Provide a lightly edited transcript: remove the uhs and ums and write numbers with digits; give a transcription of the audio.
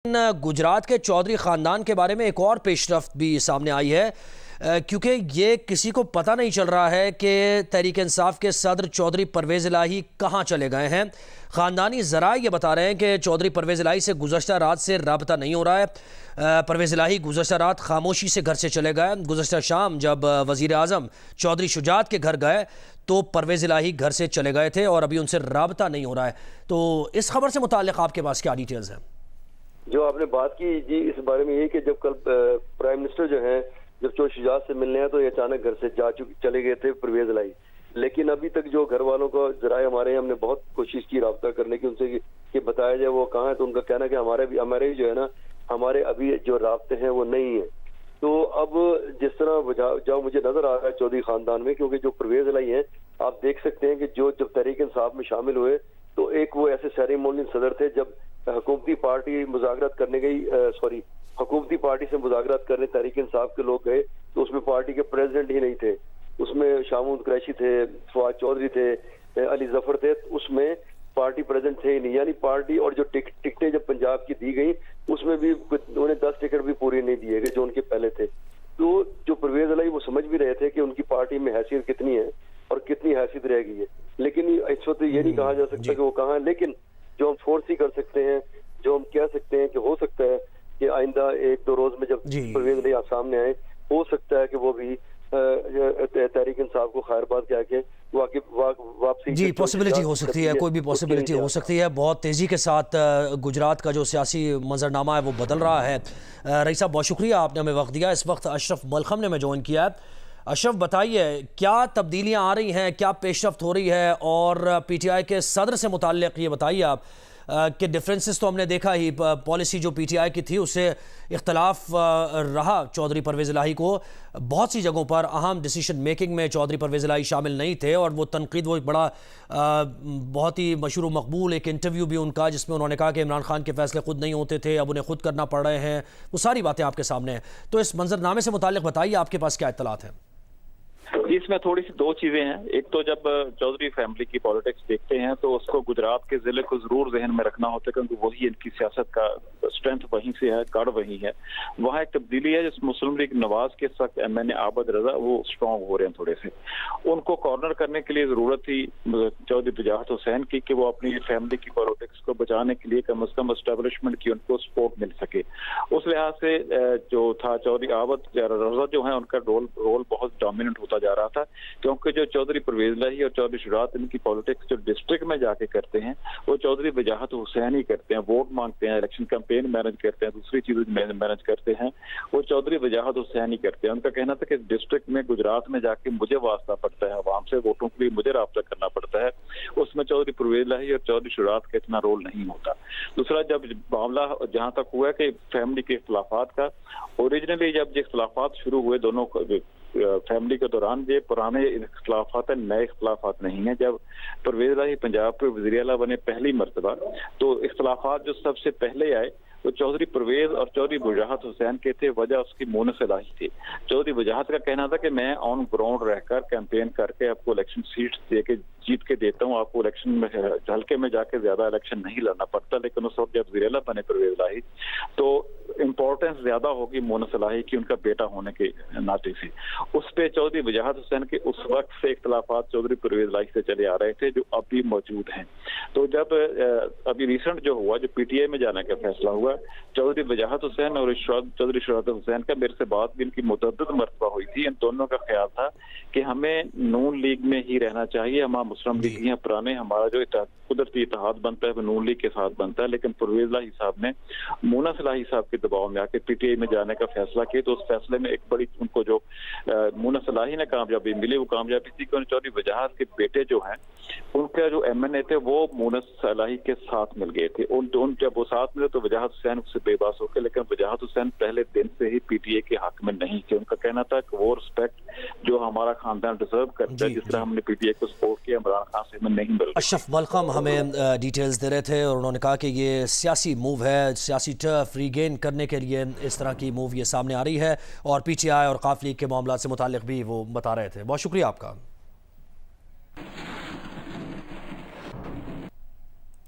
گجرات کے چودھری خاندان کے بارے میں ایک اور پیش رفت بھی سامنے آئی ہے کیونکہ یہ کسی کو پتہ نہیں چل رہا ہے کہ تحریک انصاف کے صدر چودھری پرویز الہی کہاں چلے گئے ہیں۔ خاندانی ذرائع یہ بتا رہے ہیں کہ چودھری پرویز الہی سے گزشتہ رات سے رابطہ نہیں ہو رہا ہے۔ پرویز الہی گزشتہ رات خاموشی سے گھر سے چلے گئے۔ گزشتہ شام جب وزیر اعظم چودھری شجاعت کے گھر گئے تو پرویز الہی گھر سے چلے گئے تھے اور ابھی ان سے رابطہ نہیں ہو رہا ہے۔ تو اس خبر سے متعلق آپ کے پاس کیا ڈیٹیلز ہیں؟ جو آپ نے بات کی جی اس بارے میں یہ کہ جب کل پرائم منسٹر جو ہیں جب چودھری شجاعت سے ملنے ہیں تو یہ اچانک گھر سے چلے گئے تھے پرویز الہی، لیکن ابھی تک جو گھر والوں کو ذرائع ہمارے ہیں ہم نے بہت کوشش کی رابطہ کرنے کی ان سے کہ بتایا جائے وہ کہاں ہے، تو ان کا کہنا ہے کہ ہمارے جو ہے نا ہمارے ابھی جو رابطے ہیں وہ نہیں ہیں۔ تو اب جس طرح جاؤ مجھے نظر آ رہا ہے چودھری خاندان میں، کیونکہ جو پرویز الہی ہیں آپ دیکھ سکتے ہیں کہ جب تحریک انصاف میں شامل ہوئے تو ایک وہ ایسے سیریمونیل صدر تھے جب حکومتی پارٹی مذاکرات کرنے گئی حکومتی پارٹی سے مذاکرات کرنے تحریک انصاف کے لوگ گئے تو اس میں پارٹی کے پریزیڈنٹ ہی نہیں تھے، اس میں شاہ محمود قریشی تھے، فواد چودھری تھے، علی ظفر تھے، اس میں پارٹی پریزیڈنٹ تھے ہی نہیں، یعنی پارٹی اور جو ٹکٹیں جب پنجاب کی دی گئی اس میں بھی انہیں 10 ٹکٹ بھی پوری نہیں دیے گئے جو ان کے پہلے تھے۔ تو جو پرویز الہی وہ سمجھ بھی رہے تھے کہ ان کی پارٹی میں حیثیت کتنی ہے اور کتنی حیثیت رہ گئی ہے، لیکن اس وقت یہ نہیں کہا جا سکتا کہ وہ کہاں ہے، لیکن جو ہم فورس ہی کر سکتے ہیں، جو ہم کہہ سکتے ہیں کہ ہو سکتا ہے کہ آئندہ 1-2 روز میں جب پرویز الہی آپ سامنے آئے ہو سکتا ہے کہ وہ بھی تحریک انصاف کو خیر بات کہہ کے واپسی جی پاسبلٹی ہو سکتی ہے، کوئی بھی پاسبلٹی ہو سکتی ہے۔ بہت تیزی کے ساتھ گجرات کا جو سیاسی منظرنامہ ہے وہ بدل رہا ہے۔ رئیس صاحب بہت شکریہ، آپ نے ہمیں وقت دیا۔ اس وقت اشرف ملخم نے ہمیں جوائن کیا ہے۔ اشرف بتائیے کیا تبدیلیاں آ رہی ہیں، کیا پیش رفت ہو رہی ہے، اور پی ٹی آئی کے صدر سے متعلق یہ بتائیے آپ کہ ڈیفرنسز تو ہم نے دیکھا ہی، پالیسی جو پی ٹی آئی کی تھی اس سے اختلاف رہا چودھری پرویز الہی کو، بہت سی جگہوں پر اہم ڈیسیشن میکنگ میں چودھری پرویز الہی شامل نہیں تھے، اور وہ تنقید وہ ایک بڑا بہت ہی مشہور و مقبول ایک انٹرویو بھی ان کا جس میں انہوں نے کہا کہ عمران خان کے فیصلے خود نہیں ہوتے تھے، اب انہیں خود کرنا پڑ رہے ہیں، وہ ساری باتیں آپ کے سامنے ہیں۔ تو اس منظرنامے سے متعلق بتائیے آپ کے پاس کیا اطلاعات ہیں؟ اس میں تھوڑی سی 2 چیزیں ہیں۔ ایک تو جب چودھری فیملی کی پالیٹکس دیکھتے ہیں تو اس کو گجرات کے ضلع کو ضرور ذہن میں رکھنا ہوتا ہے، کیونکہ وہی ان کی سیاست کا اسٹرینتھ وہیں سے ہے، کڑ وہی ہے۔ وہاں ایک تبدیلی ہے جس مسلم لیگ نواز کے ساتھ ایم این اے عابد رضا وہ اسٹرانگ ہو رہے ہیں تھوڑے سے، ان کو کارنر کرنے کے لیے ضرورت تھی چودھری وجاہت حسین کی کہ وہ اپنی فیملی کی پالیٹکس کو بچانے کے لیے کم از کم اسٹیبلشمنٹ کی ان کو سپورٹ مل سکے۔ اس لحاظ سے جو تھا چودھری عابد رضا جو ہے ان کا رول بہت ڈومیننٹ ہوتا جا رہا تھا، کیونکہ جو چودھری پرویز الہی اور چودھری شجاعت ان کی پالیٹکس جو ڈسٹرکٹ میں جا کے کرتے ہیں وہ چودھری وجاہت حسین ہی کرتے ہیں، ووٹ مانگتے ہیں، الیکشن کمپین مینج کرتے ہیں، دوسری چیزیں مینج کرتے ہیں، وہ چودھری وجاہت حسین ہی کرتے ہیں۔ ان کا کہنا تھا کہ ڈسٹرکٹ میں گجرات میں جا کے مجھے واسطہ پڑتا ہے، عوام سے ووٹوں کے لیے مجھے رابطہ کرنا پڑتا ہے، اس میں چودھری پرویز الہی اور چودھری شجاعت کا اتنا رول نہیں ہوتا۔ دوسرا جب معاملہ جہاں تک ہوا کہ فیملی کے اختلافات کا، اوریجنلی جب یہ اختلافات شروع ہوئے دونوں فیملی کے دوران، یہ پرانے اختلافات ہیں، نئے اختلافات نہیں ہیں۔ جب پرویز الہی پنجاب کے وزیر اعلیٰ بنے پہلی مرتبہ تو اختلافات جو سب سے پہلے آئے وہ چودھری پرویز اور چودھری وجاہت حسین کے تھے، وجہ اس کی مونس الہی تھی۔ چودھری وجاہت کا کہنا تھا کہ میں آن گراؤنڈ رہ کر کیمپین کر کے آپ کو الیکشن سیٹس دے کے جیت کے دیتا ہوں، آپ کو الیکشن میں ہلکے میں جا کے زیادہ الیکشن نہیں لڑنا پڑتا، لیکن اس وقت جب وزیر اعلیٰ بنے پرویز الہی تو امپورٹنس زیادہ ہوگی مونس الہی کی ان کا بیٹا ہونے کے ناطے سے۔ اس پہ چودھری وجاہت حسین کے اس وقت سے اختلافات چودھری پرویز الہی سے چلے آ رہے تھے جو اب بھی موجود ہیں۔ تو جب ابھی ریسنٹ جو ہوا، جو پی ٹی آئی میں جانے کا فیصلہ ہوا، چودھری وجاہت حسین اور چودھری شجاعت حسین کا میرے سے بات بھی ان کی متعدد مرتبہ ہوئی تھی، ان دونوں کا خیال تھا کہ ہمیں نون لیگ میں ہی رہنا چاہیے، ہم مسلم لیگ ہیں پرانے، ہمارا جو قدرتی اتحاد بنتا ہے وہ نون لیگ کے ساتھ بنتا ہے، لیکن پرویز الہی صاحب نے مونس الہی صاحب کے دباؤ میں آ کے پی ٹی آئی میں جانے کا فیصلہ کیا، تو اس فیصلے میں ایک بڑی ان کو جو مونس الہی نے کامیابی ملی وہ کامیابی تھی کہ چودھری وجاہت کے بیٹے جو ہیں ان کا جو ایم این اے تھے وہ مونس الہی کے ساتھ مل گئے تھے، ان جب وہ ساتھ ملے تو وجاہت حسین اس سے بے باس ہو کے، لیکن وجاہت حسین پہلے دن سے ہی پی ٹی اے کے حق میں نہیں تھے۔ ان کا کہنا تھا کہ وہ رسپیکٹ جو ہمارا خاندان ڈیزرو کرتا ہے، جس طرح ہم نے پی ٹی اے کو سپورٹ کیا عمران خان سے ہمیں نہیں مل رہا۔ اشرف ملخم ہمیں ڈیٹیلز دے رہے تھے اور انہوں نے کہا کہ یہ سیاسی موو ہے، سیاسی ٹرف ریگین کرنے کے لیے اس طرح کی موو یہ سامنے آ رہی ہے، اور پی ٹی آئی اور قاف لیگ کے معاملات سے متعلق بھی وہ بتا رہے تھے۔ بہت شکریہ آپ کا۔